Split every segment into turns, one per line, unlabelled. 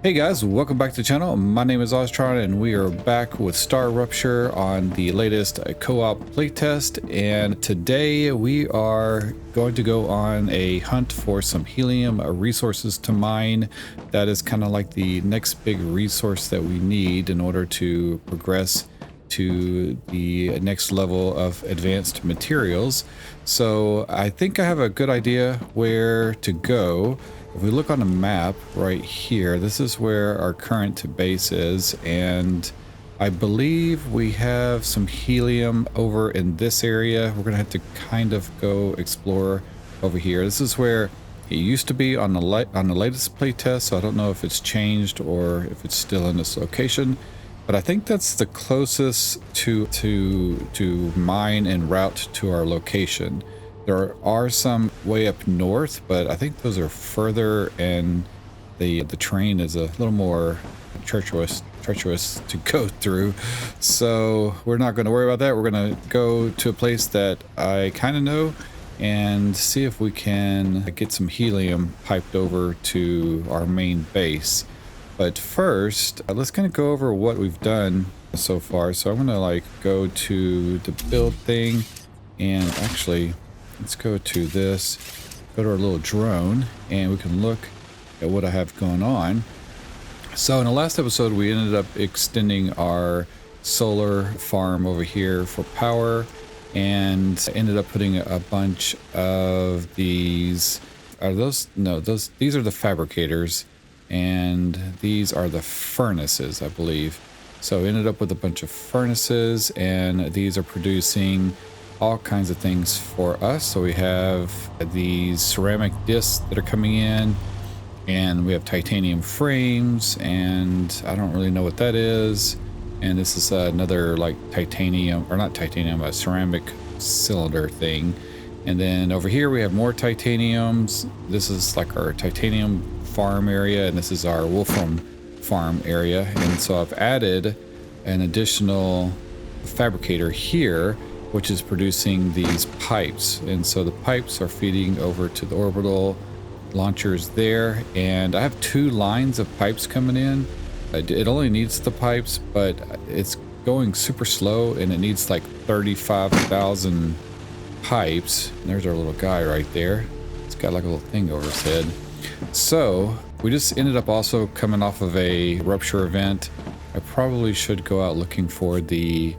Hey guys, welcome back to the channel. My name is Oztron and we are back with StarRupture on the latest co-op playtest, and today we are going to go on a hunt for some helium resources to mine. That is kind of like the next big resource that we need in order to progress to the next level of advanced materials. So I think I have a good idea where to go. If we look on the map right here, this is where our current base is, and I believe we have some helium over in this area. We're gonna have to kind of go explore over here. This is where it used to be on the latest playtest, so I don't know if it's changed or if it's still in this location. But I think that's the closest to mine and route to our location. There are some way up north, but I think those are further, and the terrain is a little more treacherous to go through. So we're not going to worry about that. We're going to go to a place that I kind of know and see if we can get some helium piped over to our main base. But first, let's kind of go over what we've done so far. So I'm going to like go to the build thing, and actually let's go to this, go to our little drone, and we can look at what I have going on. So in the last episode, we ended up extending our solar farm over here for power, and ended up putting a bunch of these. Are those? No, these are the fabricators, and these are the furnaces, I believe. So we ended up with a bunch of furnaces, and these are producing all kinds of things for us. So we have these ceramic discs that are coming in, and we have titanium frames, and I don't really know what that is. And this is another like titanium, or not titanium, a ceramic cylinder thing. And then over here we have more titaniums. This is like our titanium farm area, and this is our wolfram farm area. And so I've added an additional fabricator here, which is producing these pipes. And so the pipes are feeding over to the orbital launchers there. And I have 2 lines of pipes coming in. It only needs the pipes, but it's going super slow, and it needs like 35,000 pipes. And there's our little guy right there. It's got like a little thing over his head. So we just ended up also coming off of a rupture event. I probably should go out looking for the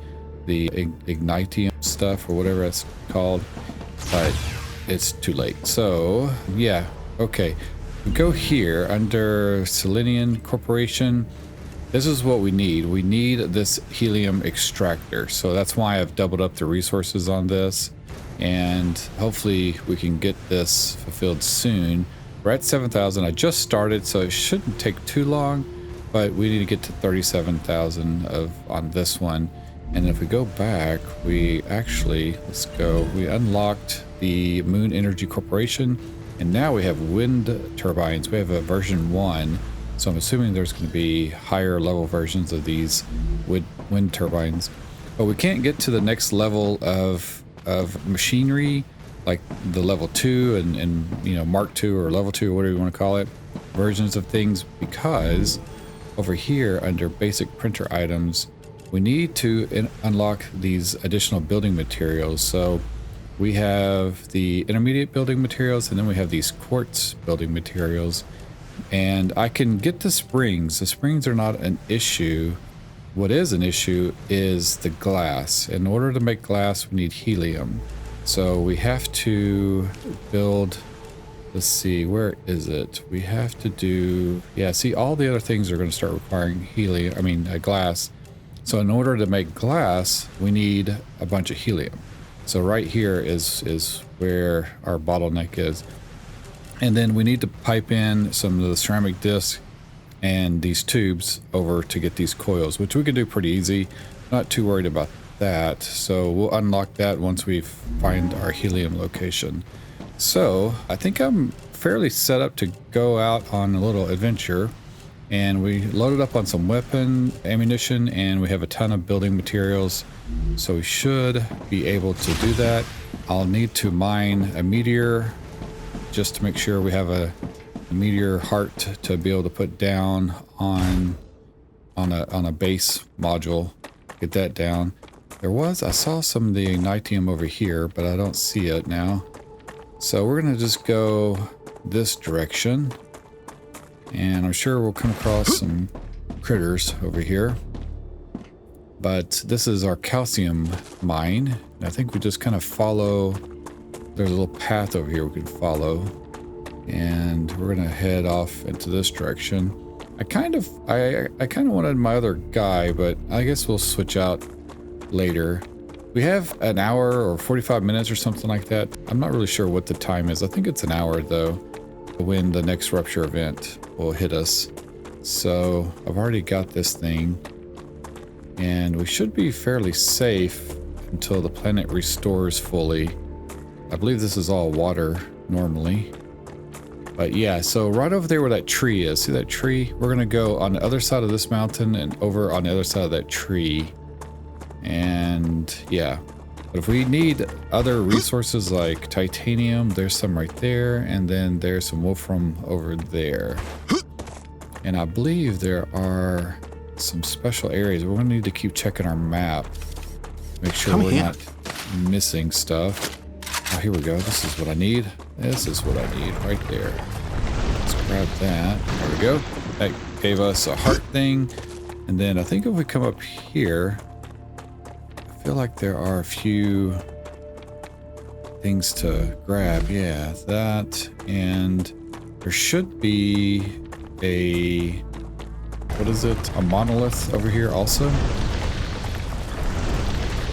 ignitium stuff or whatever it's called, but it's too late. So yeah, okay, we go here under Selenium Corporation. This is what we need. We need this helium extractor, so that's why I've doubled up the resources on this, and hopefully we can get this fulfilled soon. We're at 7,000. I just started, so it shouldn't take too long, but we need to get to 37,000 on this one. And if we go back, we actually, we unlocked the Moon Energy Corporation, and now we have wind turbines. We have a version 1, so I'm assuming there's going to be higher level versions of these wind turbines. But we can't get to the next level of machinery, like the level 2 and you know, Mark 2 or level 2 or whatever you want to call it, versions of things, because over here under basic printer items, we need to unlock these additional building materials. So we have the intermediate building materials, and then we have these quartz building materials. And I can get the springs. The springs are not an issue. What is an issue is the glass. In order to make glass, we need helium. So we have to build, let's see, where is it? We have to do, yeah, see, all the other things are going to start requiring helium, glass. So in order to make glass, we need a bunch of helium. So right here is where our bottleneck is. And then we need to pipe in some of the ceramic discs and these tubes over to get these coils, which we can do pretty easy. Not too worried about that. So we'll unlock that once we find our helium location. So I think I'm fairly set up to go out on a little adventure. And we loaded up on some weapon ammunition, and we have a ton of building materials, so we should be able to do that. I'll need to mine a meteor just to make sure we have meteor heart to be able to put down on a base module. Get that down. I saw some of the ignitium over here, but I don't see it now. So we're gonna just go this direction, and I'm sure we'll come across some critters over here. But this is our calcium mine. I think we just kind of follow. There's a little path over here we can follow, and we're gonna head off into this direction. I kind of wanted my other guy, but I guess we'll switch out later. We have an hour or 45 minutes or something like that. I'm not really sure what the time is. I think it's an hour though, when the next rupture event will hit us. So I've already got this thing, and we should be fairly safe until the planet restores fully. I believe this is all water normally. But yeah, so right over there where that tree is, see that tree? We're gonna go on the other side of this mountain and over on the other side of that tree. And yeah, but if we need other resources like titanium, there's some right there, and then there's some wolfram over there. And I believe there are some special areas. We're gonna need to keep checking our map, make sure we're not missing stuff. Oh, here we go. This is what I need. This is what I need right there. Let's grab that. There we go. That gave us a heart thing. And then I think if we come up here, I feel like there are a few things to grab. Yeah, that. And there should be a, what is it? A monolith over here also.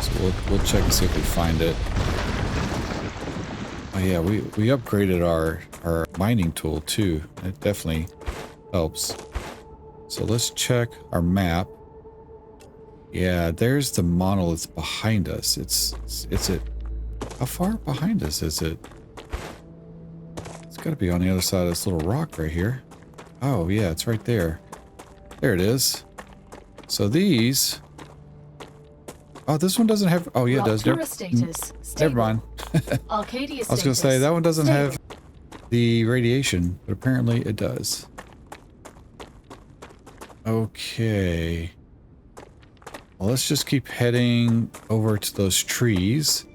So we'll check and see if we find it. Oh yeah, we upgraded our mining tool too. It definitely helps. So let's check our map. Yeah, there's the monolith behind us. It's how far behind us is it? It's got to be on the other side of this little rock right here. Oh yeah, it's right there. There it is. So these. Oh, this one doesn't have. Oh yeah, it does. Never mind.
Arcadia
I was going to say that one doesn't have the radiation, but apparently it does. Okay. Well, let's just keep heading over to those trees.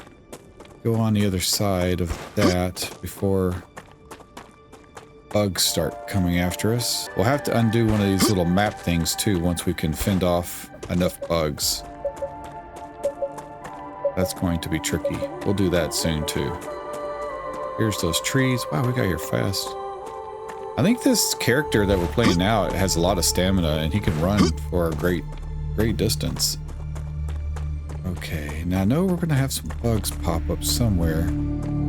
Go on the other side of that before bugs start coming after us. We'll have to undo one of these little map things too once we can fend off enough bugs. That's going to be tricky. We'll do that soon too. Here's those trees. Wow, we got here fast. I think this character that we're playing now has a lot of stamina, and he can run for a great distance. Okay, now I know we're gonna have some bugs pop up somewhere.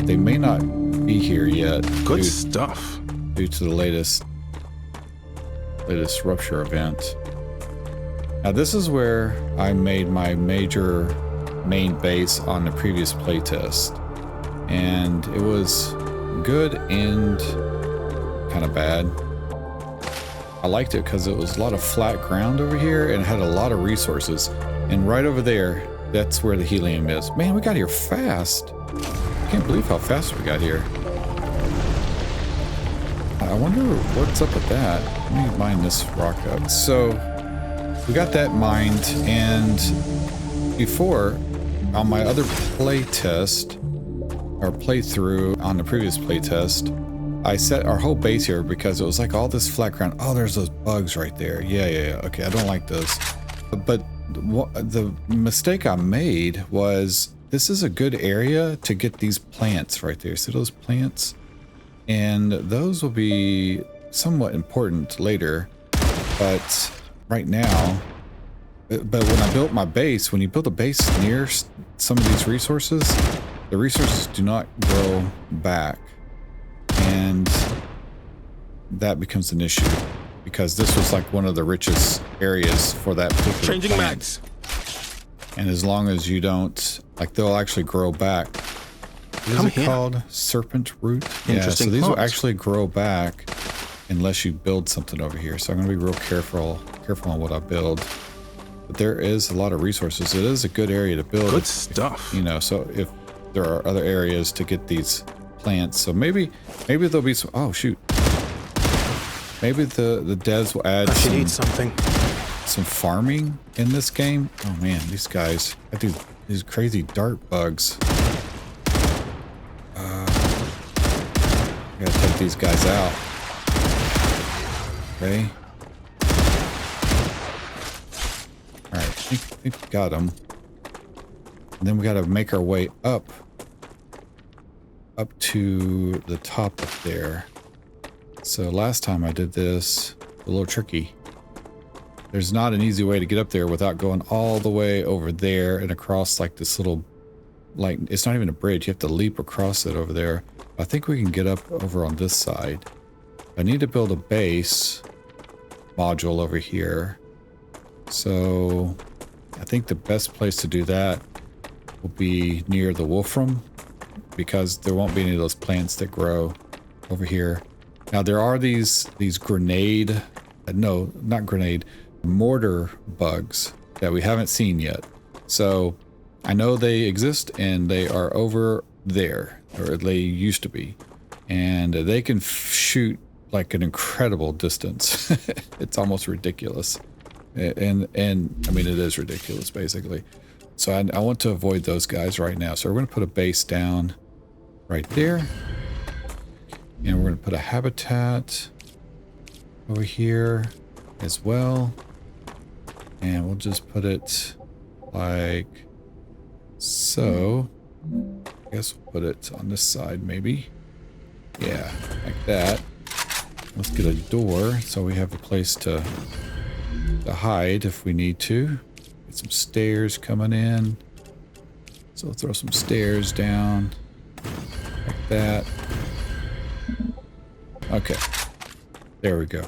They may not be here yet.
Good stuff.
Due to the latest rupture event. Now this is where I made my major main base on the previous playtest, and it was good and kind of bad. I liked it because it was a lot of flat ground over here and it had a lot of resources, and right over there, that's where the helium is. Man, we got here fast. I can't believe how fast we got here. I wonder what's up with that. Let me mine this rock up. So we got that mined, and before, on my other playtest, or playthrough on the previous playtest, I set our whole base here because it was like all this flat ground. Oh, there's those bugs right there. Yeah. Okay, I don't like those. But the mistake I made was this is a good area to get these plants right there. See those plants? And those will be somewhat important later. But right now, but when I built my base, when you build a base near some of these resources, the resources do not grow back. And that becomes an issue because this was like one of the richest areas for that particular
Changing
plant.
mags.
And as long as you don't, like, they'll actually grow back. What is it called? Serpent root? Yeah, so these will actually grow back unless you build something over here. So I'm going to be real careful on what I build. But there is a lot of resources. It is a good area to build.
Good stuff.
You know, so if there are other areas to get these plants, so maybe there'll be some. Oh shoot! Maybe the devs will add
I should eat something.
some farming in this game. Oh man, these guys got these crazy dart bugs. Gotta take these guys out. Okay. Alright, I think we got them. And then we gotta make our way up to the top up there. So last time I did this, a little tricky. There's not an easy way to get up there without going all the way over there and across like this little, like, it's not even a bridge. You have to leap across it over there. I think we can get up over on this side. I need to build a base module over here. So I think the best place to do that will be near the wolfram, because there won't be any of those plants that grow over here. Now there are these grenade, no, not grenade, mortar bugs that we haven't seen yet. So I know they exist and they are over there, or they used to be, and they can shoot like an incredible distance. It's almost ridiculous. And I mean, it is ridiculous basically. So I want to avoid those guys right now. So we're going to put a base down right there. And we're going to put a habitat over here as well. And we'll just put it like so. I guess we'll put it on this side maybe. Yeah, like that. Let's get a door so we have a place to hide if we need to. Get some stairs coming in. So we'll throw some stairs down like that. Okay, there we go.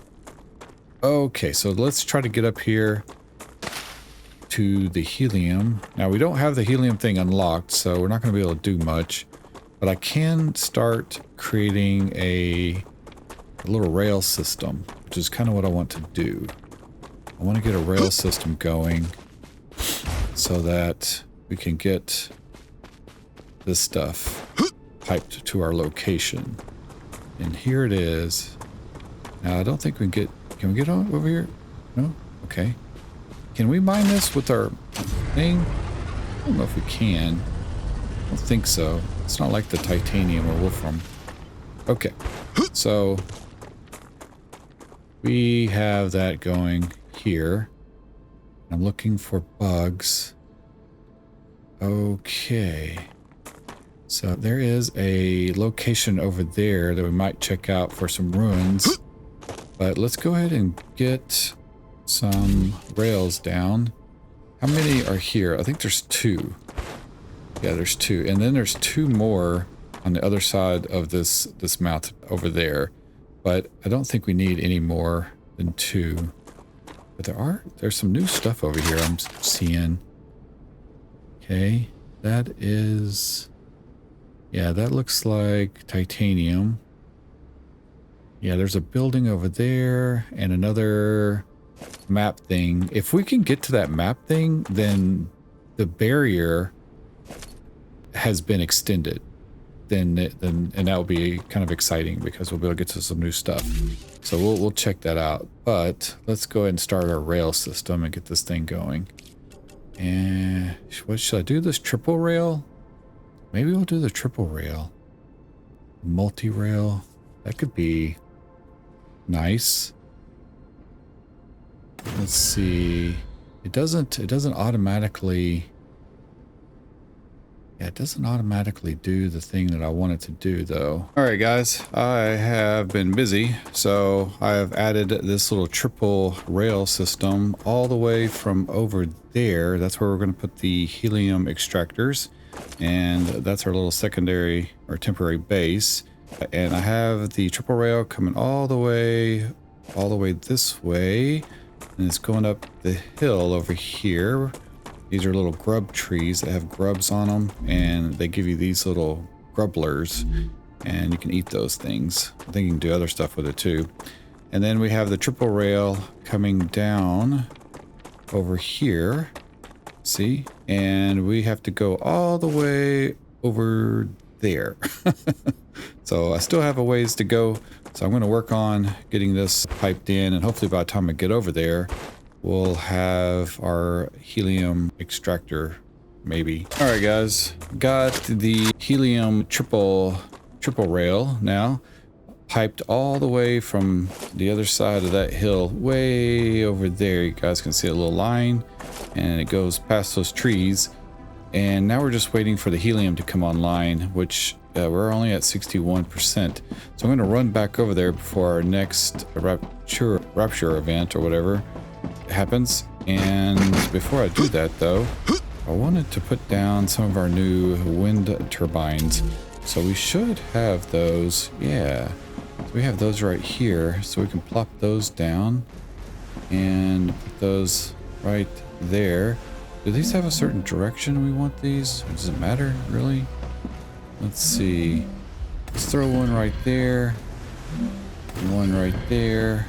Okay, so let's try to get up here to the helium. Now we don't have the helium thing unlocked, so we're not going to be able to do much, but I can start creating a little rail system, which is kind of what I want to do. I want to get a rail system going so that we can get this stuff piped to our location. And here it is. Now I don't think we can we get on over here? No? Okay. Can we mine this with our thing? I don't know if we can. I don't think so. It's not like the titanium or wolfram. Okay. So we have that going here. I'm looking for bugs. Okay. So there is a location over there that we might check out for some ruins. But let's go ahead and get some rails down. How many are here? I think there's 2. Yeah, there's 2. And then there's 2 more on the other side of this mouth over there. But I don't think we need any more than 2. But there's some new stuff over here I'm seeing. Okay, that is... yeah, that looks like titanium. Yeah, there's a building over there and another map thing. If we can get to that map thing, then the barrier has been extended. And that will be kind of exciting because we'll be able to get to some new stuff. So we'll check that out. But let's go ahead and start our rail system and get this thing going. And what should I do? This triple rail? Maybe we'll do the triple rail. Multi-rail. That could be nice. Let's see. It doesn't automatically... yeah, it doesn't automatically do the thing that I want it to do, though. All right, guys. I have been busy, so I have added this little triple rail system all the way from over there. That's where we're going to put the helium extractors. And that's our little secondary or temporary base. And I have the triple rail coming all the way this way, and it's going up the hill over here. These are little grub trees that have grubs on them, and they give you these little grubblers, and you can eat those things. I think you can do other stuff with it too. And then we have the triple rail coming down over here. See? And we have to go all the way over there. So I still have a ways to go. So I'm going to work on getting this piped in, and hopefully by the time I get over there, we'll have our helium extractor, maybe. All right, guys, got the helium triple rail now piped all the way from the other side of that hill, way over there. You guys can see a little line, and it goes past those trees. And now we're just waiting for the helium to come online, which we're only at 61%. So I'm going to run back over there before our next rupture event or whatever happens. And before I do that, though, I wanted to put down some of our new wind turbines. So we should have those. Yeah, so we have those right here. So we can plop those down and put those right there. Do these have a certain direction we want these? Does it matter, really? Let's see. Let's throw one right there. One right there.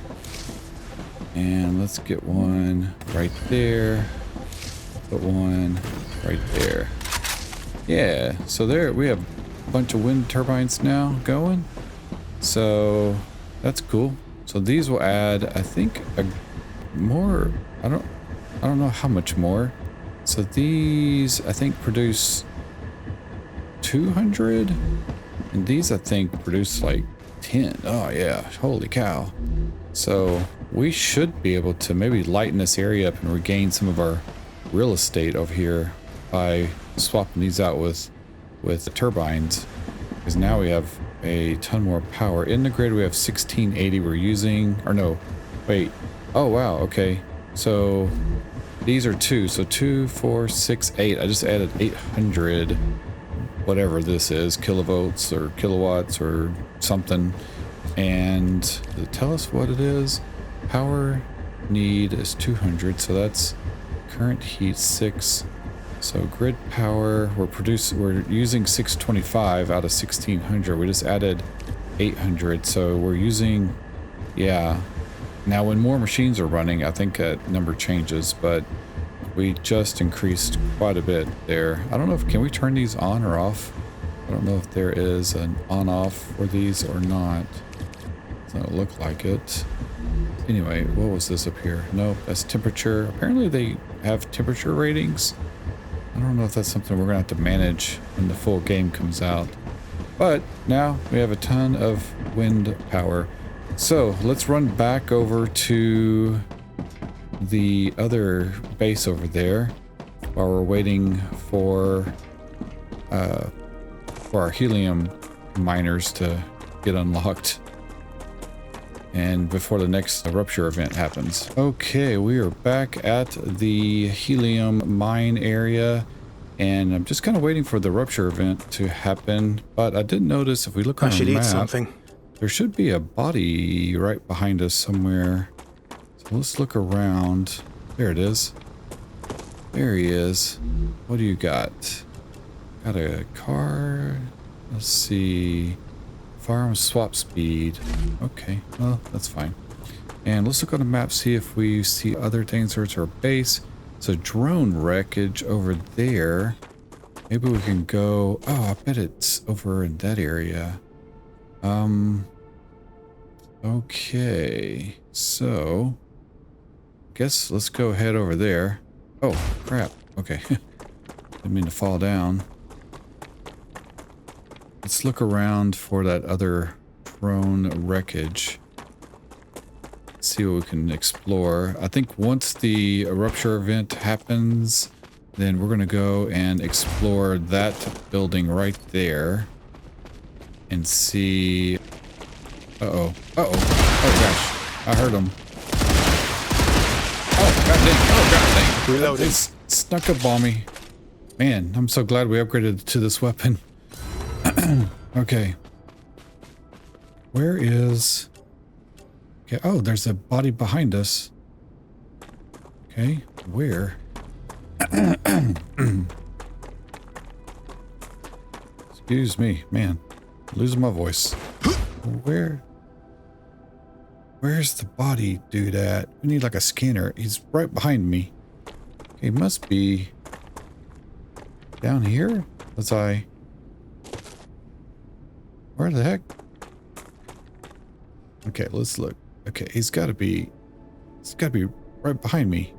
And let's get one right there. Put one right there. Yeah, so there we have a bunch of wind turbines now going. So that's cool. So these will add, I think, a more, I don't know how much more. So these, I think, produce 200, and these, I think, produce like 10. Oh yeah, holy cow. So we should be able to maybe lighten this area up and regain some of our real estate over here by swapping these out with the turbines, because now we have a ton more power. In the grid we have 1680 we're using, or no, wait, oh wow, okay, so these are 2, so 2, 4, 6, 8. I just added 800, whatever this is, kilovolts or kilowatts or something. And does it tell us what it is? Power need is 200, so that's current heat 6. So grid power, we're using 625 out of 1600. We just added 800, so we're using, yeah. Now, when more machines are running, I think that number changes, but we just increased quite a bit there. I don't know if, can we turn these on or off? I don't know if there is an on-off for these or not. Doesn't look like it. Anyway, what was this up here? Nope, that's temperature. Apparently they have temperature ratings. I don't know if that's something we're gonna have to manage when the full game comes out. But now we have a ton of wind power. So let's run back over to the other base over there while we're waiting for our helium miners to get unlocked, and before the next rupture event happens. Okay, we are back at the helium mine area, and I'm just kind of waiting for the rupture event to happen. But I did notice, if we look on the map,
eat something.
There should be a body right behind us somewhere. So let's look around. There it is. There he is. What do you got? Got a car. Let's see. Firearm swap speed. Okay, well, that's fine. And let's look on the map, see if we see other things. There's our base. It's a drone wreckage over there. Maybe we can go. Oh, I bet it's over in that area. Okay, so guess let's go head over there. Oh crap, okay. Didn't mean to fall down. Let's look around for that other drone wreckage. Let's see what we can explore. I think once the rupture event happens, then we're gonna go and explore that building right there and see. Uh-oh. Uh-oh. Oh, gosh. I heard him. Oh, god dang. Oh, god dang.
Reloading.
It's snuck up on me. Man, I'm so glad we upgraded to this weapon. Okay. Where is... Okay. Oh, there's a body behind us. Okay. Where? Excuse me. Man. Losing my voice. Where's the body dude at? We need like a scanner. He's right behind me. He must be down here. Where the heck? Okay, let's look. Okay, he's got to be right behind me.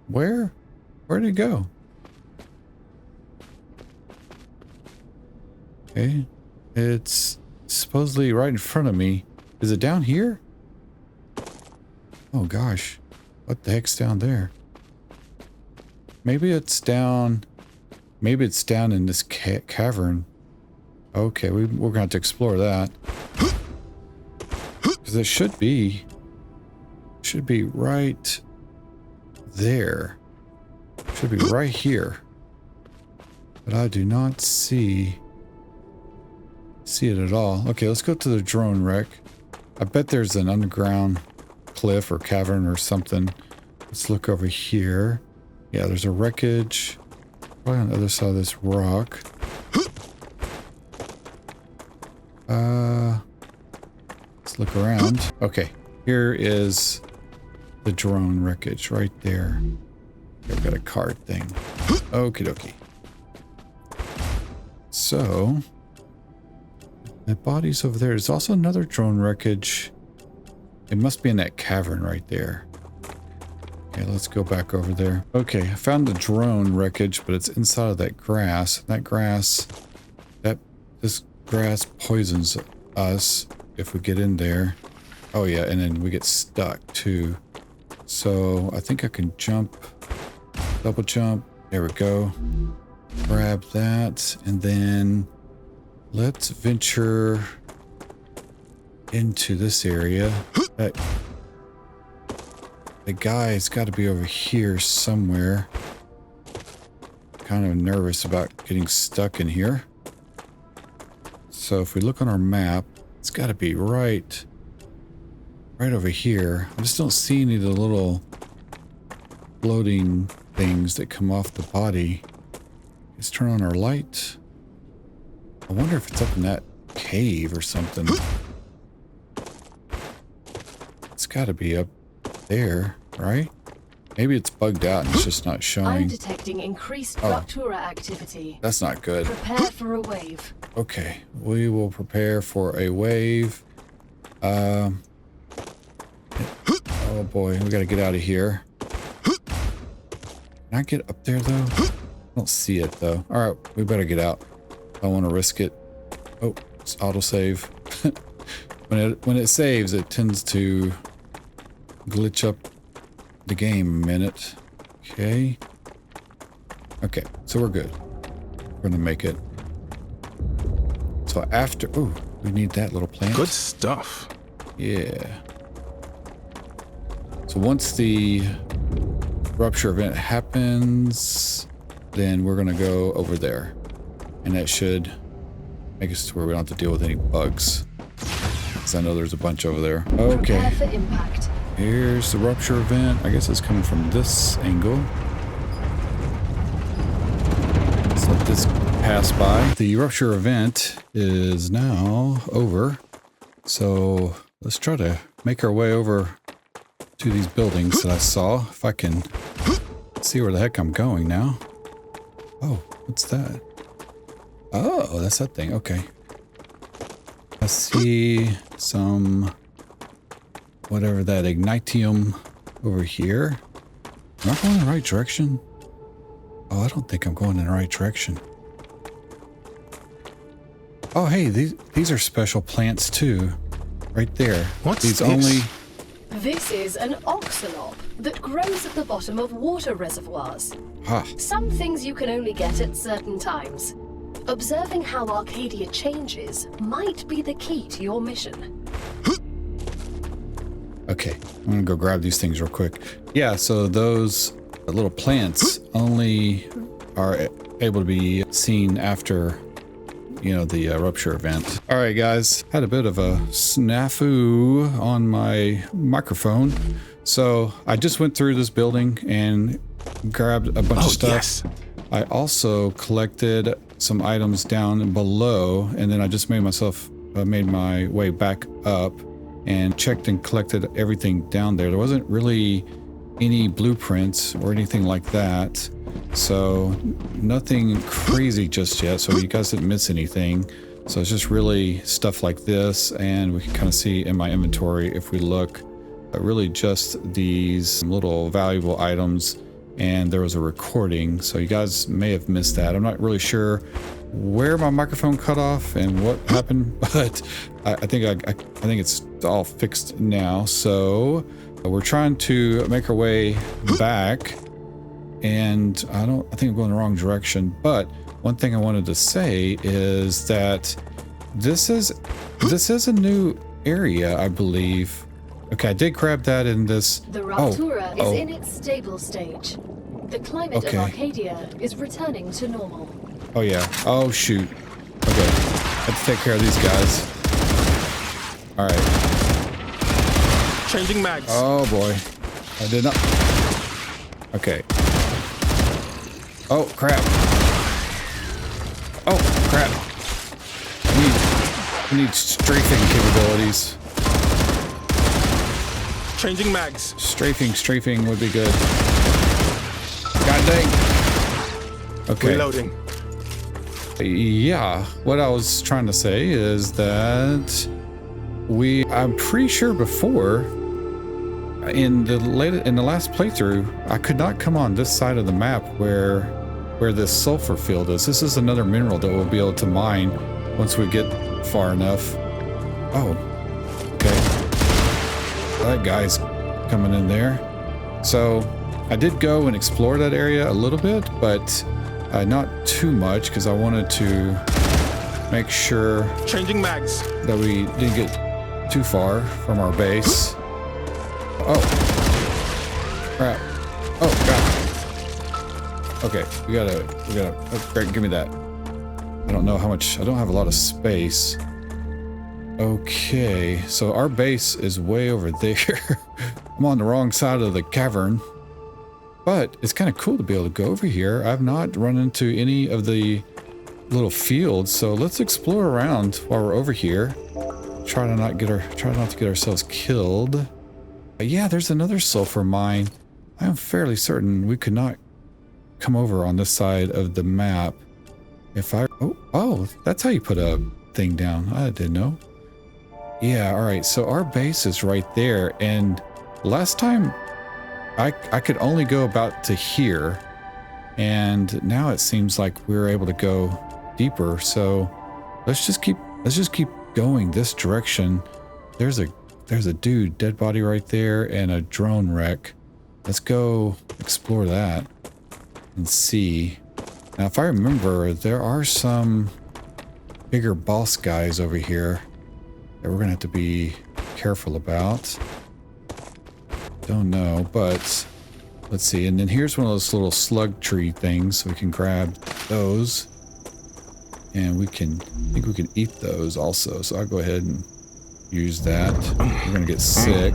Where'd he go? Okay, it's supposedly right in front of me. Is it down here? Oh gosh, what the heck's down there? Maybe it's down in this cavern. Okay, we're gonna have to explore that. Because it should be right there. Should be right here. But I do not see it at all. Okay, let's go to the drone wreck. I bet there's an underground cliff or cavern or something. Let's look over here. Yeah, there's a wreckage. Probably on the other side of this rock. Let's look around. Okay, here is the drone wreckage right there. I've got a card thing. Okie dokie. So, the body's over there. There's also another drone wreckage. It must be in that cavern right there. Okay, let's go back over there. Okay, I found the drone wreckage, but it's inside of that grass. This grass poisons us if we get in there. Oh yeah, and then we get stuck too. So I think I can jump, double jump. There we go. Grab that, and then let's venture into this area. The guy's got to be over here somewhere. Kind of nervous about getting stuck in here. So if we look on our map, it's got to be right over here. I just don't see any of the little floating things that come off the body. Let's turn on our light. I wonder if it's up in that cave or something. It's got to be up there, right? Maybe it's bugged out and it's just not showing.
I'm detecting increased rupture activity.
That's not good.
Prepare for a wave.
Okay, we will prepare for a wave. Oh boy, we gotta get out of here. Can I get up there though? I don't see it though. Alright, we better get out. I don't want to risk it. Oh, it's autosave. When it saves, it tends to glitch up the game a minute. Okay. Okay, so we're good. We're gonna make it. So after... Ooh, we need that little plant.
Good stuff.
Yeah. So once the rupture event happens, then we're gonna go over there. And that should make us to where we don't have to deal with any bugs. Because I know there's a bunch over there. Okay.
Prepare for impact.
Here's the rupture event. I guess it's coming from this angle. Let's let this pass by. The rupture event is now over. So let's try to make our way over to these buildings that I saw. If I can see where the heck I'm going now. Oh, what's that? Oh, that's that thing. Okay. I see some... whatever that ignitium over here. Am I going in the right direction? Oh, I don't think I'm going in the right direction. Oh, hey, these are special plants too. Right there.
What's
these
this?
This is an oxalop that grows at the bottom of water reservoirs.
Ha.
Some things you can only get at certain times. Observing how Arcadia changes might be the key to your mission.
Okay, I'm gonna go grab these things real quick. Yeah, so those little plants only are able to be seen after, you know, the rupture event. All right, guys, had a bit of a snafu on my microphone. So I just went through this building and grabbed a bunch of stuff.
Yes.
I also collected some items down below, and then I just made my way back up and checked and collected everything down there. There wasn't really any blueprints or anything like that. So nothing crazy just yet. So you guys didn't miss anything. So it's just really stuff like this. And we can kind of see in my inventory, if we look, really just these little valuable items. And there was a recording. So you guys may have missed that. I'm not really sure where my microphone cut off and what happened, but I think it's all fixed now. So we're trying to make our way back, and I think I'm going the wrong direction. But one thing I wanted to say is that this is a new area, I believe. Okay, I did grab that in this.
The rupture is in its stable stage. The climate of Arcadia is returning to normal.
Oh yeah. Oh shoot. Okay. I have to take care of these guys. All right.
Changing mags.
Oh boy. I did not. Okay. Oh crap. Oh crap. I need strafing capabilities.
Changing mags.
Strafing would be good. God dang. Okay.
Reloading.
Yeah, what I was trying to say is that I'm pretty sure before in the last playthrough, I could not come on this side of the map where this sulfur field is. This is another mineral that we'll be able to mine once we get far enough. Oh, okay. That guy's coming in there. So I did go and explore that area a little bit, but not too much, because I wanted to make sure
changing mags
that we didn't get too far from our base. Oh crap. Oh god. Okay, we gotta oh, great, give me that. I don't know how much, I don't have a lot of space. Okay, so our base is way over there. I'm on the wrong side of the cavern. But it's kind of cool to be able to go over here. I've not run into any of the little fields, so let's explore around while we're over here. Try not to get ourselves killed. Yeah, there's another sulfur mine. I'm fairly certain we could not come over on this side of the map. If I oh, that's how you put a thing down. I didn't know. Yeah, all right. So our base is right there, and last time I could only go about to here, and now it seems like we're able to go deeper. So let's just keep going this direction. There's a dude, dead body right there, and a drone wreck. Let's go explore that and see. Now, if I remember, there are some bigger boss guys over here that we're gonna have to be careful about. Don't know, but let's see. And then here's one of those little slug tree things, so we can grab those, and I think we can eat those also. So I'll go ahead and use that. We're gonna get sick.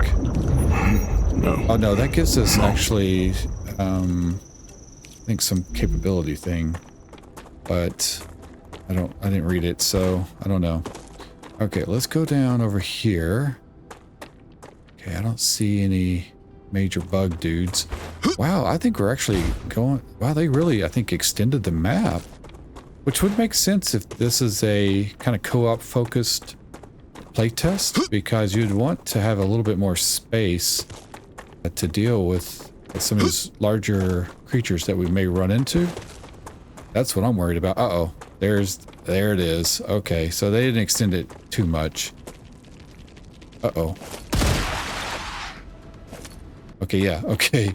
No.
Oh no, that gives us actually I think some capability thing, but I didn't read it, so I don't know. Okay, let's go down over here. Okay, I don't see any major bug dudes. Wow, I think we're actually going... Wow, they really, I think, extended the map. Which would make sense if this is a kind of co-op focused playtest, because you'd want to have a little bit more space to deal with some of these larger creatures that we may run into. That's what I'm worried about. Uh-oh. There it is. Okay, so they didn't extend it too much. Uh-oh. Okay, yeah, okay.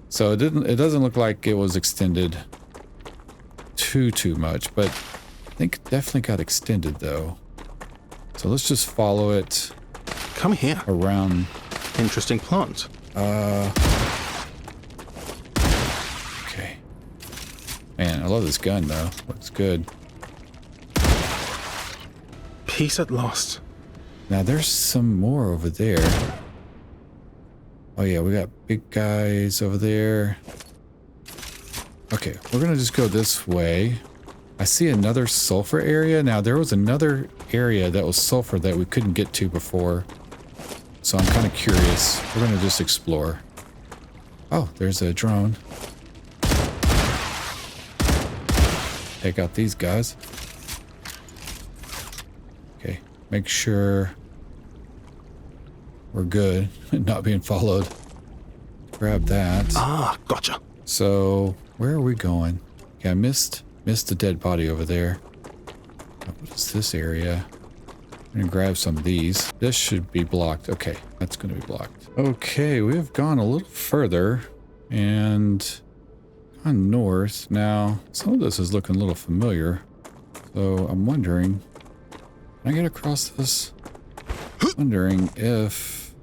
So it doesn't look like it was extended too much, but I think it definitely got extended though. So let's just follow it.
Come here.
Around.
Interesting plant.
Okay. Man, I love this gun though. Looks good.
Peace at last.
Now there's some more over there. Oh yeah, we got big guys over there. Okay, we're gonna just go this way. I see another sulfur area. Now there was another area that was sulfur that we couldn't get to before. So I'm kind of curious. We're gonna just explore. Oh, there's a drone. take out these guys. Okay, make sure we're good. Not being followed. Grab that.
Ah, gotcha.
So, where are we going? Okay, I missed the dead body over there. What is this area? I'm gonna grab some of these. This should be blocked. Okay, that's gonna be blocked. Okay, we have gone a little further and gone north. Now, some of this is looking a little familiar. So I'm wondering, can I get across this? Wondering if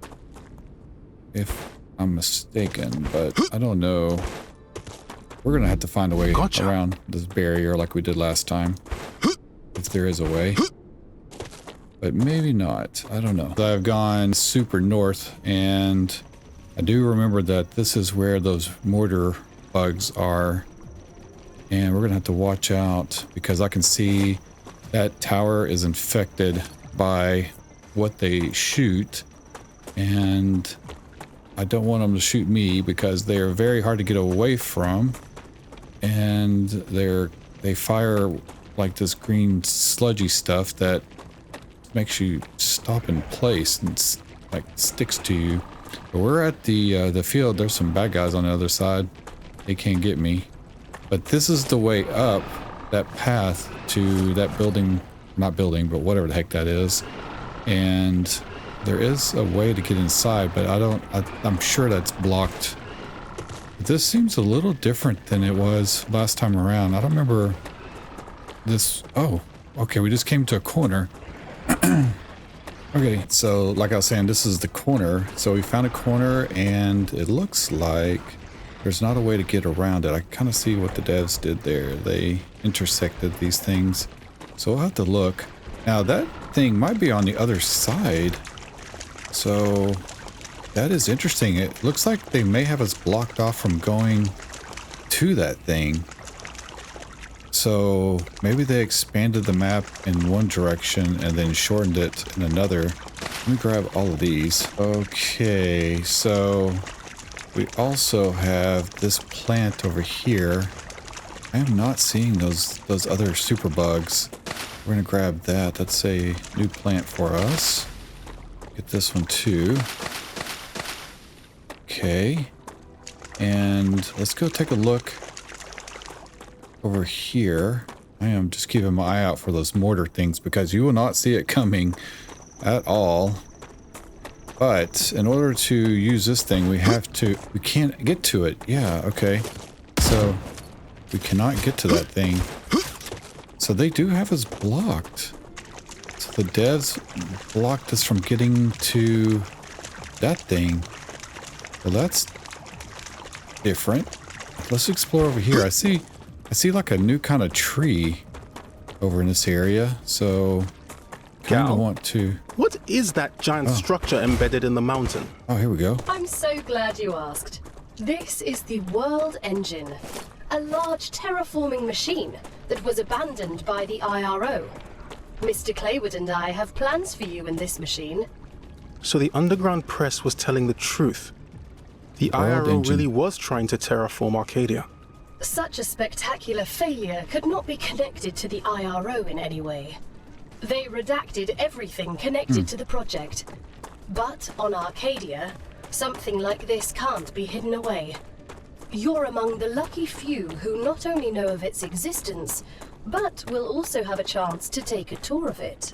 I'm mistaken, but I don't know. We're gonna have to find a way around this barrier like we did last time. If there is a way. But maybe not. I don't know. I've gone super north, and I do remember that this is where those mortar bugs are. And we're gonna have to watch out because I can see that tower is infected by what they shoot. And I don't want them to shoot me because they are very hard to get away from. And they fire like this green sludgy stuff that makes you stop in place and like sticks to you. But we're at the field. There's some bad guys on the other side. They can't get me. But this is the way up that path to that building, not building, but whatever the heck that is. And there is a way to get inside, but I'm sure that's blocked. But this seems a little different than it was last time around. I don't remember this. Oh, okay. We just came to a corner. Okay, so like I was saying, this is the corner. So we found a corner and it looks like there's not a way to get around it. I kind of see what the devs did there. They intersected these things. So we'll have to look. Now that thing might be on the other side. So that is interesting. It looks like they may have us blocked off from going to that thing. So maybe they expanded the map in one direction and then shortened it in another. Let me grab all of these. Okay, so we also have this plant over here. I am not seeing those other super bugs. We're gonna grab that. That's a new plant for us. Get this one too. Okay. And let's go take a look over here. I am just keeping my eye out for those mortar things because you will not see it coming at all. But in order to use this thing, we can't get to it. Yeah, okay. So we cannot get to that thing. So they do have us blocked. So the devs blocked us from getting to that thing. Well, that's different. Let's explore over here. I see like a new kind of tree over in this area, so kind of want to...
What is that giant structure embedded in the mountain?
Oh, here we go.
I'm so glad you asked. This is the World Engine, a large terraforming machine that was abandoned by the IRO. Mr. Claywood and I have plans for you in this machine.
So the underground press was telling the truth. The IRO really was trying to terraform Arcadia.
Such a spectacular failure could not be connected to the IRO in any way. They redacted everything connected to the project. But on Arcadia, something like this can't be hidden away. You're among the lucky few who not only know of its existence, but will also have a chance to take a tour of it.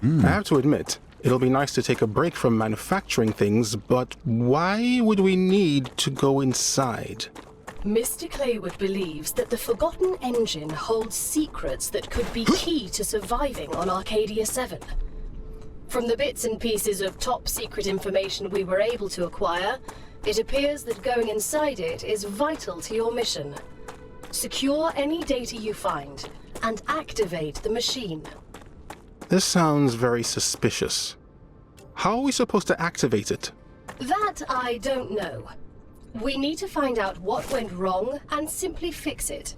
I have to admit, it'll be nice to take a break from manufacturing things, but why would we need to go inside?
Mr. Claywood believes that the Forgotten Engine holds secrets that could be key to surviving on Arcadia 7. From the bits and pieces of top-secret information we were able to acquire, it appears that going inside it is vital to your mission. Secure any data you find, and activate the machine.
This sounds very suspicious. How are we supposed to activate it?
That I don't know. We need to find out what went wrong and simply fix it.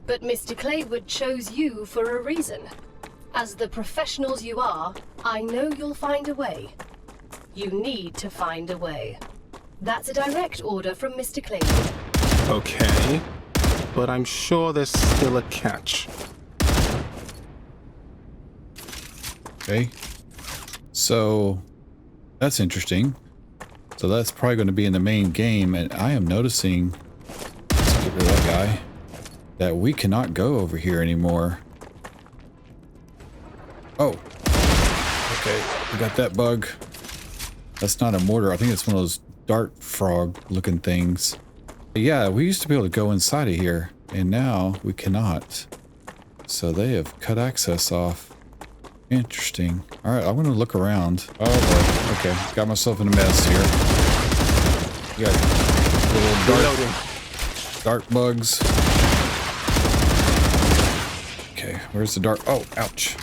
But Mr. Claywood chose you for a reason. As the professionals you are, I know you'll find a way. You need to find a way. That's a direct order from Mr. Claywood.
Okay. but I'm sure there's still a catch.
Okay. So that's interesting. So that's probably going to be in the main game, and I am noticing, let's get rid of that guy, that we cannot go over here anymore. Oh. Okay, we got that bug. That's not a mortar. I think it's one of those dart frog looking things. But yeah, we used to be able to go inside of here, and now we cannot. So they have cut access off. Interesting. All right, I'm going to look around. Oh, boy. Okay, got myself in a mess here. You got little dart bugs. Okay, where's the dart? Oh, ouch.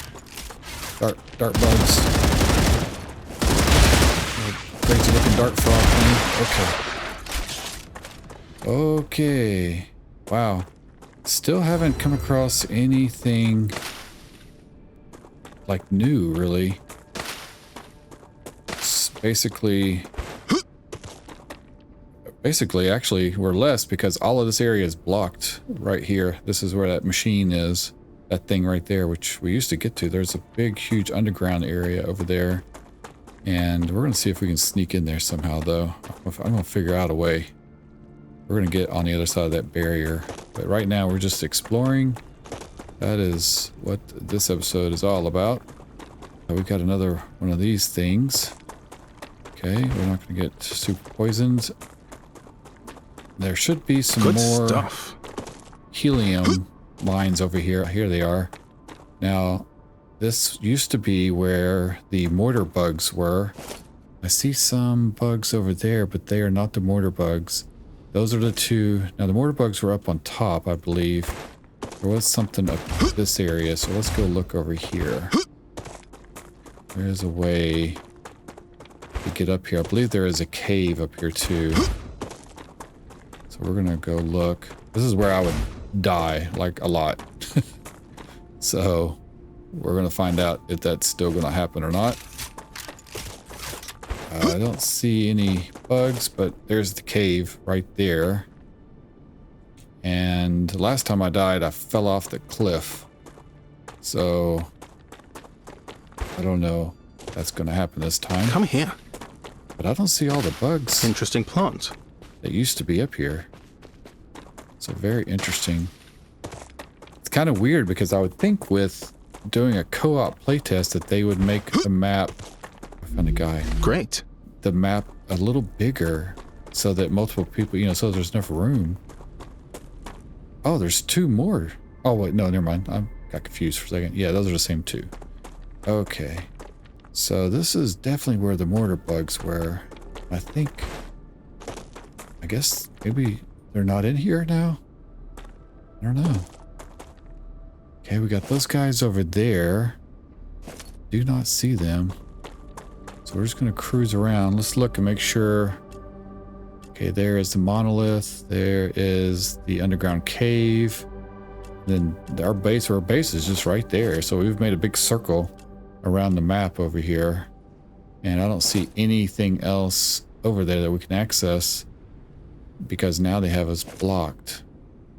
Dart bugs. Crazy looking dart frog thing. Okay. Wow. Still haven't come across anything like new, really. It's basically, actually, we're less because all of this area is blocked right here. This is where that machine is. That thing right there, which we used to get to. There's a big, huge underground area over there. And we're going to see if we can sneak in there somehow, though. I'm going to figure out a way. We're going to get on the other side of that barrier. But right now, we're just exploring. That is what this episode is all about. We got another one of these things. Okay, we're not going to get super poisoned. There should be some
Good
more
stuff.
helium mines over here. Here they are. Now, this used to be where the mortar bugs were. I see some bugs over there, but they are not the mortar bugs. Those are the two. Now, the mortar bugs were up on top, I believe. There was something up this area, so let's go look over here. There's a way to get up here. I believe there is a cave up here, too. So we're going to go look. This is where I would die, like, a lot. So we're going to find out if that's still going to happen or not. I don't see any bugs, but there's the cave right there. And last time I died, I fell off the cliff. So I don't know if that's going to happen this time.
Come here.
But I don't see all the bugs
Interesting plant.
that used to be up here. So very interesting. It's kind of weird because I would think with doing a co-op playtest that they would make the map, I found a guy,
Great.
the map a little bigger so that multiple people, you know, so there's enough room. Oh, there's two more. Oh, wait, no, never mind. I got confused for a second. Yeah, those are the same two. Okay. So this is definitely where the mortar bugs were. I guess maybe they're not in here now? I don't know. Okay, we got those guys over there. Do not see them. So we're just going to cruise around. Let's look and make sure. Okay, there is the monolith. There is the underground cave. Then our base is just right there. So we've made a big circle around the map over here. And I don't see anything else over there that we can access because now they have us blocked.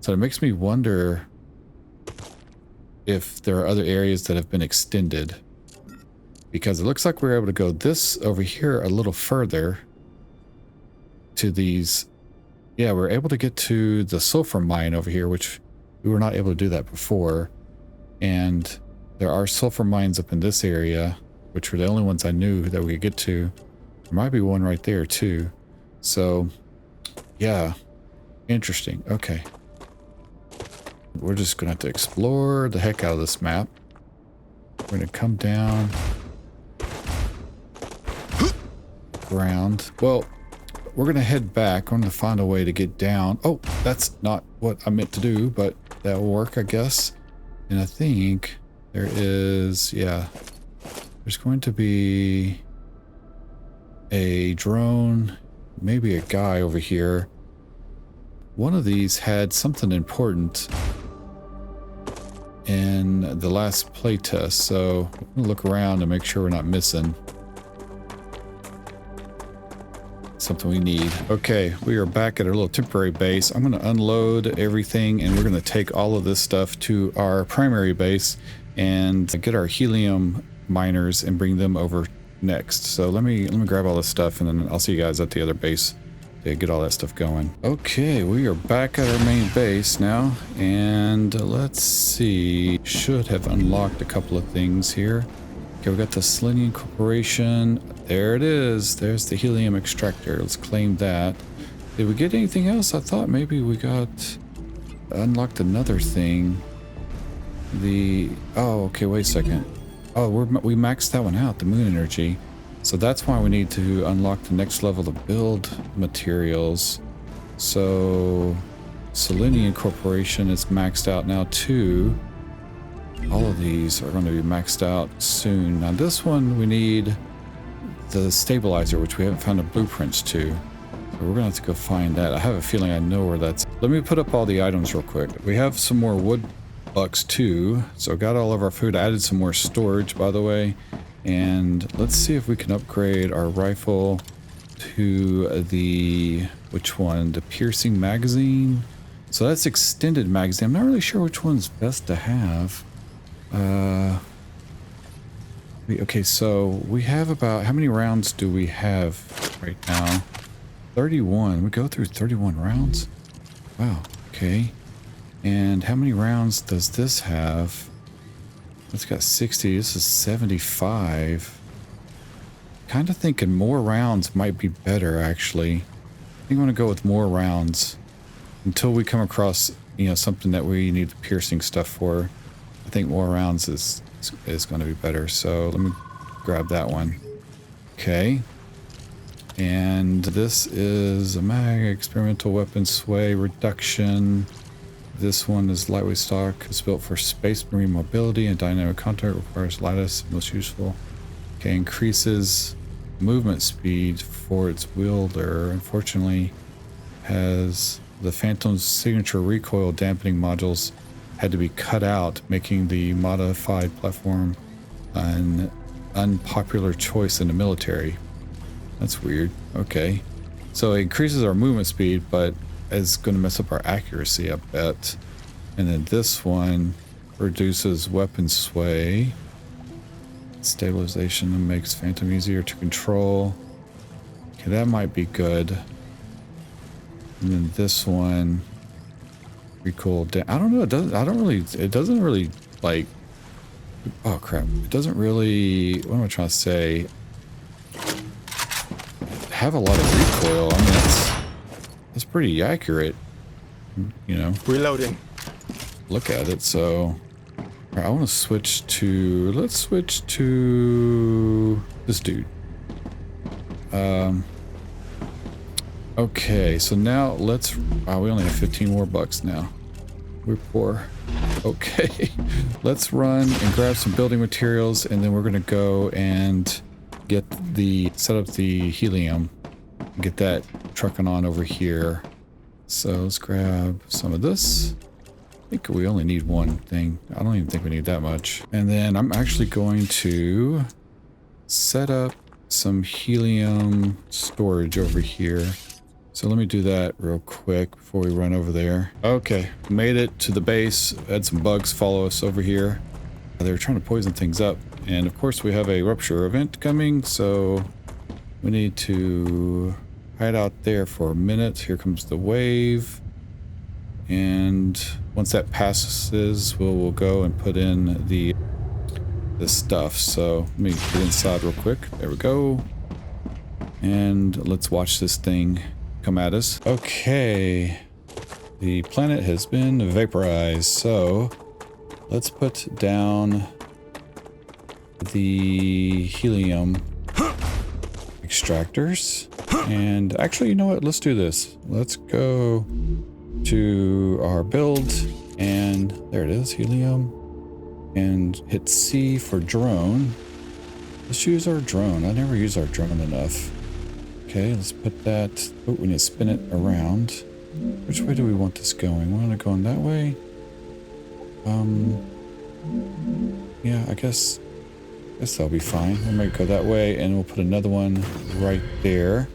So it makes me wonder if there are other areas that have been extended. Because it looks like we're able to go this over here a little further to these. Yeah, we're able to get to the sulfur mine over here, which we were not able to do that before. And there are sulfur mines up in this area, which were the only ones I knew that we could get to. There might be one right there too. So, yeah, interesting. Okay. We're just going to have to explore the heck out of this map. We're going to come down. Ground. Well, we're going to head back. I'm going to find a way to get down. Oh, that's not what I meant to do, but that will work, I guess. And I think there is, yeah, there's going to be a drone, maybe a guy over here. One of these had something important in the last playtest, so I'm gonna look around and make sure we're not missing. something we need. Okay, we are back at our little temporary base. I'm going to unload everything and we're going to take all of this stuff to our primary base and get our helium miners and bring them over next. So let me grab all this stuff and then I'll see you guys at the other base to get all that stuff going. Okay, we are back at our main base now, and let's see, should have unlocked a couple of things here. Okay, we got the Selenium Corporation. There it is. There's the helium extractor. Let's claim that. Did we get anything else? I thought maybe we got unlocked another thing. Oh, okay, wait a second. Oh, we maxed that one out, the moon energy. So that's why we need to unlock the next level of build materials. So Selenium Corporation is maxed out now too. All of these are going to be maxed out soon. Now this one we need the stabilizer, which we haven't found the blueprints to. So we're going to have to go find that. I have a feeling I know where that's. Let me put up all the items real quick. We have some more wood bucks too. So got all of our food. I added some more storage, by the way. And let's see if we can upgrade our rifle to the, which one? The piercing magazine. So that's extended magazine. I'm not really sure which one's best to have. Okay, so we have about, how many rounds do we have right now? 31. We go through 31 rounds? Wow, okay. And how many rounds does this have? It's got 60. This is 75. Kind of thinking more rounds might be better, actually. I think I want to go with more rounds until we come across, you know, something that we need the piercing stuff for. I think more rounds is going to be better. So let me grab that one. Okay. And this is a mag experimental weapon sway reduction. This one is lightweight stock. It's built for space marine mobility and dynamic contact. Requires lightest, most useful. Okay, increases movement speed for its wielder. Unfortunately, has the Phantom's signature recoil dampening modules had to be cut out, making the modified platform an unpopular choice in the military. That's weird. Okay, so it increases our movement speed, but is going to mess up our accuracy, I bet. And then this one reduces weapon sway, stabilization, and makes Phantom easier to control. Okay, that might be good. And then this one, recoil. I don't know. It doesn't. I don't really. It doesn't really like. Oh crap! It doesn't really. What am I trying to say? Have a lot of recoil. I mean, that's pretty accurate, you know.
Reloading.
Look at it. So I want to switch to, let's switch to this dude. Okay, so now let's, wow, we only have 15 more bucks now. We're poor. Okay, let's run and grab some building materials, and then we're gonna go and set up the helium, get that trucking on over here. So let's grab some of this. I think we only need one thing. I don't even think we need that much. And then I'm actually going to set up some helium storage over here. So let me do that real quick before we run over there. Okay, made it to the base. Had some bugs follow us over here. They were trying to poison things up. And of course we have a rupture event coming, so we need to hide out there for a minute. Here comes the wave. And once that passes, we'll go and put in the stuff. So let me get inside real quick. There we go. And let's watch this thing come at us. Okay. The planet has been vaporized. So let's put down the helium extractors. And actually, you know what? Let's do this. Let's go to our build, and there it is, helium, and hit C for drone. Let's use our drone. I never use our drone enough. Okay, let's put that. Oh, we need to spin it around. Which way do we want this going? We want it going that way. Yeah, I guess that'll be fine. We might go that way, and we'll put another one right there.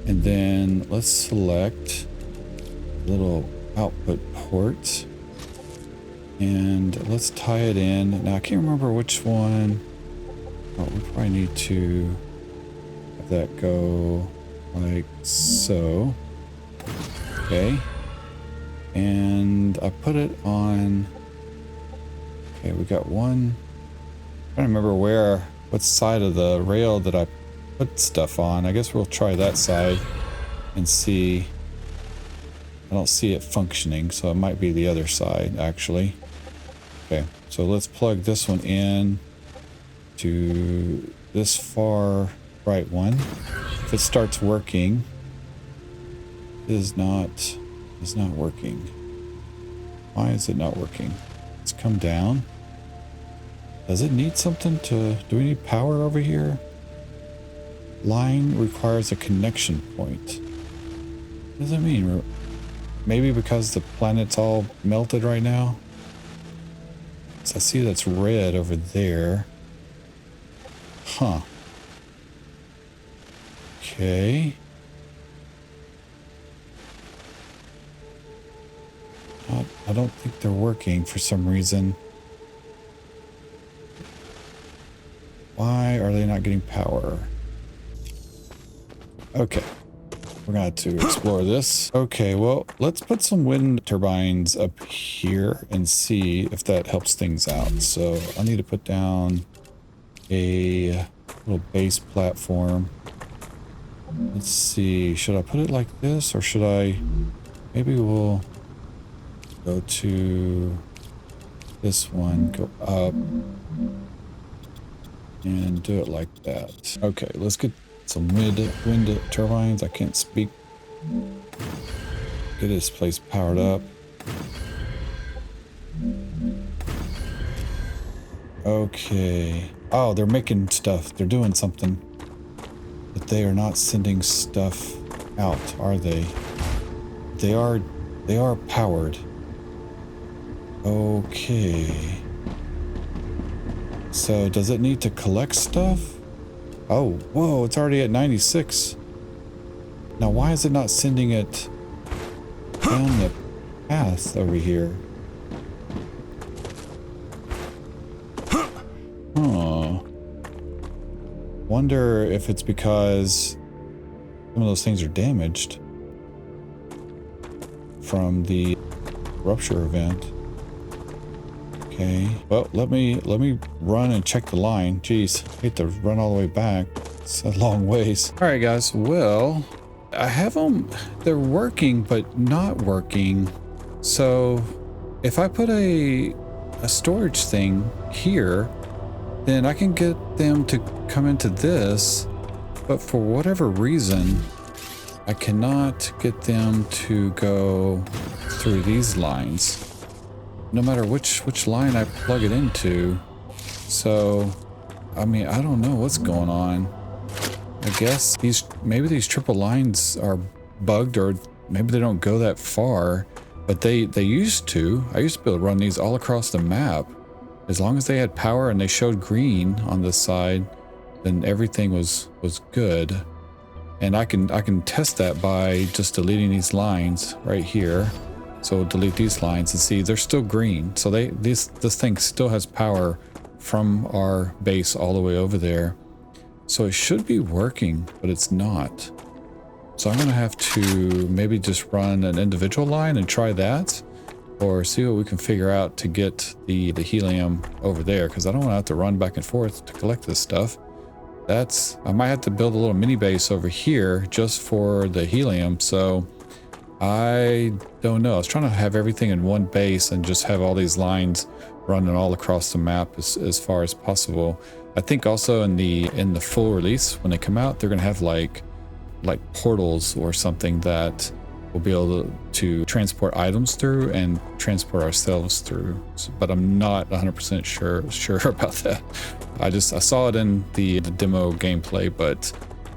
And then let's select little output port. And let's tie it in. Now I can't remember which one. Oh, we probably need to have that go like so. Okay. And I put it on. Okay, we got one. I'm trying to remember what side of the rail that I put stuff on. I guess we'll try that side and see. I don't see it functioning, so it might be the other side actually. Okay, so let's plug this one in to this far right one. If it starts working, it is not working. Why is it not working? Let's come down. Does it need something to, do we need power over here? Line requires a connection point. What does that mean? Maybe because the planet's all melted right now? So I see that's red over there. Huh. Okay. I don't think they're working for some reason. Why are they not getting power? Okay. We're going to have to explore this. Okay, well, let's put some wind turbines up here and see if that helps things out. So I need to put down a little base platform. Let's see. Should I put it like this or should I... Maybe we'll go to this one, go up, and do it like that. Okay, let's get some wind turbines. I can't speak. Get this place powered up. Okay. Oh, they're making stuff. They're doing something. But they are not sending stuff out, are they? They are powered. Okay. So does it need to collect stuff? Oh, whoa, it's already at 96. Now why is it not sending it down the path over here? Huh. Wonder if it's because some of those things are damaged from the rupture event. Okay, well, let me run and check the line. Jeez, I hate to run all the way back. It's a long ways. All right, guys. Well, I have them. They're working, but not working. So if I put a storage thing here, then I can get them to come into this. But for whatever reason, I cannot get them to go through these lines. No matter which line I plug it into. So, I mean, I don't know what's going on. I guess maybe these triple lines are bugged, or maybe they don't go that far, but they used to. I used to be able to run these all across the map. As long as they had power and they showed green on this side, then everything was good. And I can test that by just deleting these lines right here. So we'll delete these lines and see they're still green. So this thing still has power from our base all the way over there. So it should be working, but it's not. So I'm gonna have to maybe just run an individual line and try that, or see what we can figure out to get the helium over there, because I don't want to have to run back and forth to collect this stuff. I might have to build a little mini base over here just for the helium. So I don't know. I was trying to have everything in one base and just have all these lines running all across the map as far as possible. I think also in the full release, when they come out, they're gonna have like portals or something that we'll be able to transport items through and transport ourselves through. But I'm not 100% sure about that. I saw it in the demo gameplay, but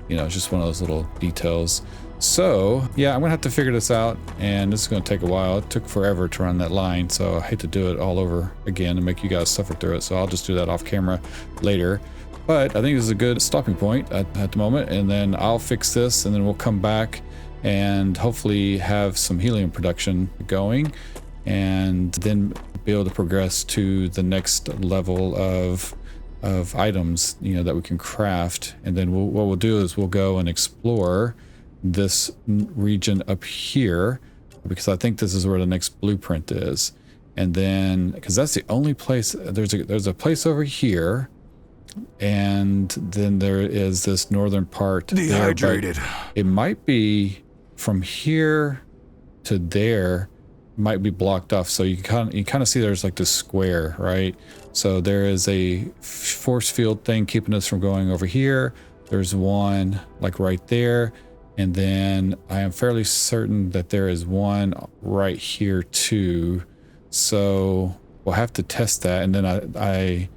you know, it's just one of those little details. So yeah, I'm gonna have to figure this out, and this is gonna take a while. It took forever to run that line, so I hate to do it all over again and make you guys suffer through it. So I'll just do that off camera later. But I think this is a good stopping point at the moment, and then I'll fix this, and then we'll come back and hopefully have some helium production going, and then be able to progress to the next level of items, you know, that we can craft. And then what we'll do is we'll go and explore this region up here, because I think this is where the next blueprint is. And then, because that's the only place, there's a place over here, and then there is this northern part.
Dehydrated.
There, it might be from here to there, might be blocked off. So you kind of see there's like this square, right? So there is a force field thing keeping us from going over here. There's one like right there, and then I am fairly certain that there is one right here too. So we'll have to test that. And then I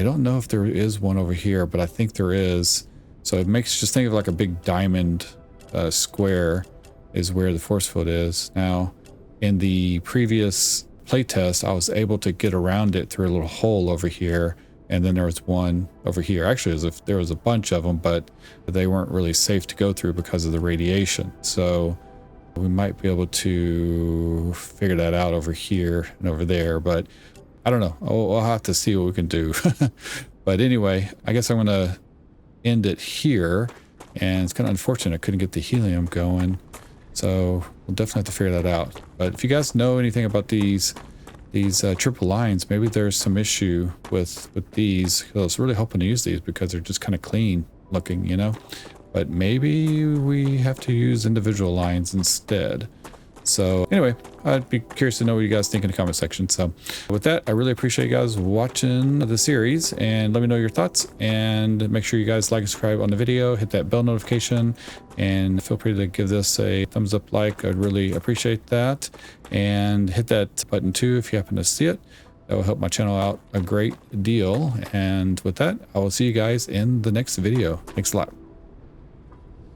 don't know if there is one over here, but I think there is. So it makes, just think of like a big diamond square is where the force field is. Now, in the previous playtest, I was able to get around it through a little hole over here, and then there was one over here. Actually, there was a bunch of them, but they weren't really safe to go through because of the radiation. So we might be able to figure that out over here and over there, but I don't know. We'll have to see what we can do. But anyway, I guess I'm going to end it here, and it's kind of unfortunate I couldn't get the helium going. So we'll definitely have to figure that out. But if you guys know anything about these triple lines, maybe there's some issue with these. I was really hoping to use these because they're just kind of clean looking, you know. But maybe we have to use individual lines instead. So anyway, I'd be curious to know what you guys think in the comment section. So with that, I really appreciate you guys watching the series, and let me know your thoughts, and make sure you guys like and subscribe on the video, hit that bell notification, and feel free to give this a thumbs up like. I'd really appreciate that, and hit that button too if you happen to see it. That will help my channel out a great deal. And with that, I will see you guys in the next video. Thanks a lot.